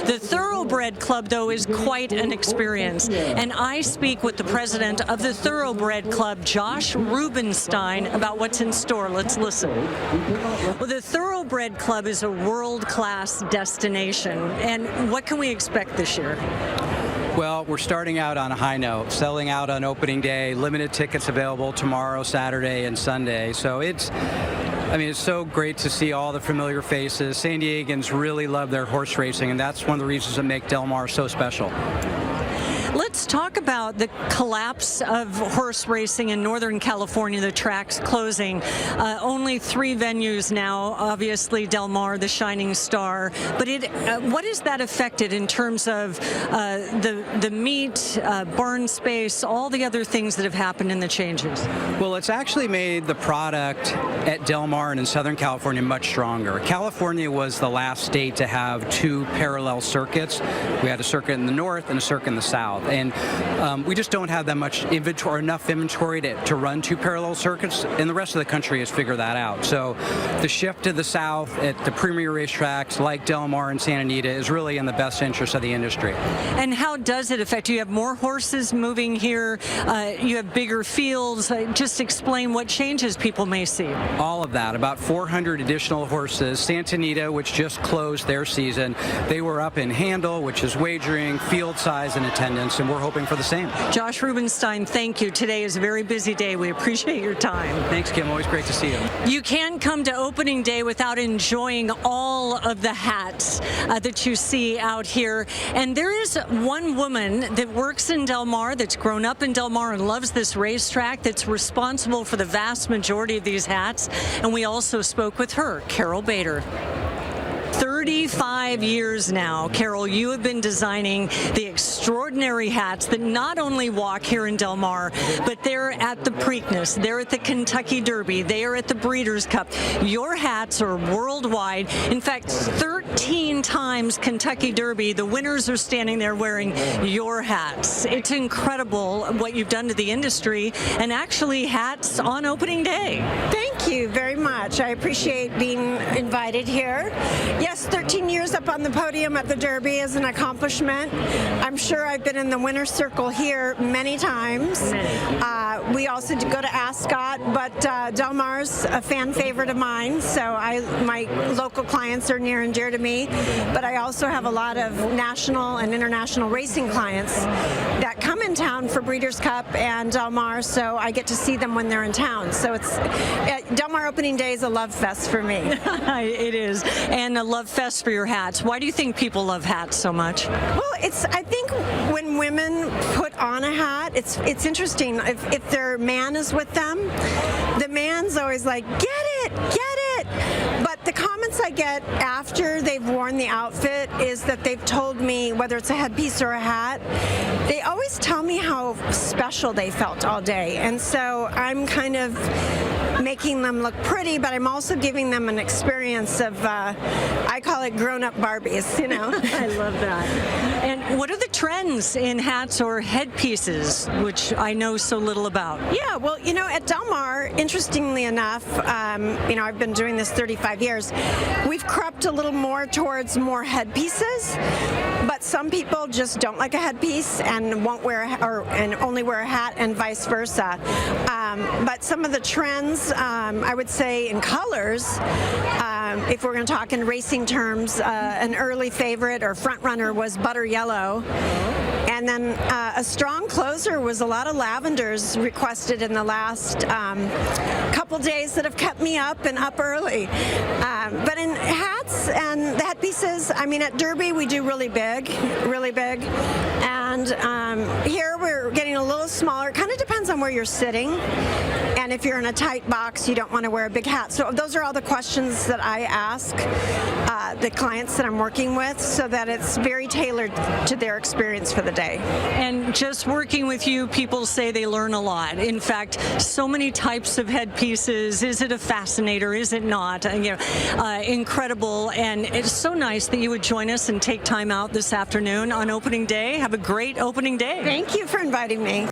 The Thoroughbred Club, though, is quite an experience, and I speak with the president of the Thoroughbred Club, Josh Rubenstein, about what's in store. Let's listen. Well, the Thoroughbred Club is a world-class destination, and what can we expect this year? Well, we're starting out on a high note, selling out on opening day, limited tickets available tomorrow, Saturday, and Sunday. So it's so great to see all the familiar faces. San Diegans really love their horse racing, and that's one of the reasons that make Del Mar so special. Let's talk about the collapse of horse racing in Northern California, the tracks closing. Only 3 venues now, obviously Del Mar, the shining star. But what has that affected in terms of the meet, barn space, all the other things that have happened in the changes? Well, it's actually made the product at Del Mar and in Southern California much stronger. California was the last state to have 2 parallel circuits. We had a circuit in the north and a circuit in the south. And we just don't have that much inventory, enough inventory to run 2 parallel circuits, and the rest of the country has figured that out. So the shift to the south at the premier racetracks like Del Mar and Santa Anita is really in the best interest of the industry. And how does it affect? You have more horses moving here, you have bigger fields. Just explain what changes people may see. All of that, about 400 additional horses. Santa Anita, which just closed their season, they were up in handle, which is wagering, field size, and attendance, and we're hoping for the same. Josh Rubenstein, thank you. Today is a very busy day. We appreciate your time. Thanks, Kim. Always great to see you. You can't come to opening day without enjoying all of the hats that you see out here. And there is one woman that works in Del Mar, that's grown up in Del Mar and loves this racetrack, that's responsible for the vast majority of these hats. And we also spoke with her, Carol Bader. 35 years now, Carol, you have been designing the extraordinary hats that not only walk here in Del Mar, but they're at the Preakness, they're at the Kentucky Derby, they are at the Breeders' Cup. Your hats are worldwide. In fact, 13 times Kentucky Derby, the winners are standing there wearing your hats. It's incredible what you've done to the industry, and actually hats on opening day. Thank you very much. I appreciate being invited here. Yes, 13 years up on the podium at the Derby is an accomplishment. I'm sure I've been in the winner's circle here many times. We also go to Ascot, but Del Mar's a fan favorite of mine, so my local clients are near and dear to me. But I also have a lot of national and international racing clients that come in town for Breeders' Cup and Del Mar, so I get to see them when they're in town. So it's Del Mar opening day is a love fest for me. It is, and a love fest for your hats. Why do you think people love hats so much? Well, I think when women put on a hat, it's interesting. If their man is with them, the man's always like, get it, get it. But the comments I get after they've worn the outfit is that they've told me, whether it's a headpiece or a hat, they always tell me how special they felt all day. And so I'm kind of making them look pretty, but I'm also giving them an experience of, I call it grown-up Barbies, you know. I love that. And what are the trends in hats or headpieces, which I know so little about? Yeah, well, you know, at Del Mar, interestingly enough, I've been doing this 35 years, we've crept a little more towards more headpieces, but some people just don't like a headpiece and won't wear and only wear a hat, and vice versa. But some of the trends, I would say in colors, if we're going to talk in racing terms, an early favorite or front runner was butter yellow. And then a strong closer was a lot of lavenders requested in the last couple days that have kept me up and up early. But in hats and the headpieces, I mean, at Derby we do really big. And here we're getting a little smaller. It kind of depends on where you're sitting. And if you're in a tight box, you don't want to wear a big hat. So those are all the questions that I ask the clients that I'm working with, so that it's very tailored to their experience for the day. And just working with you, people say they learn a lot. In fact, so many types of headpieces. Is it a fascinator? Is it not? Incredible. And it's so nice that you would join us and take time out this afternoon on opening day. Have a great opening day. Thank you for inviting me.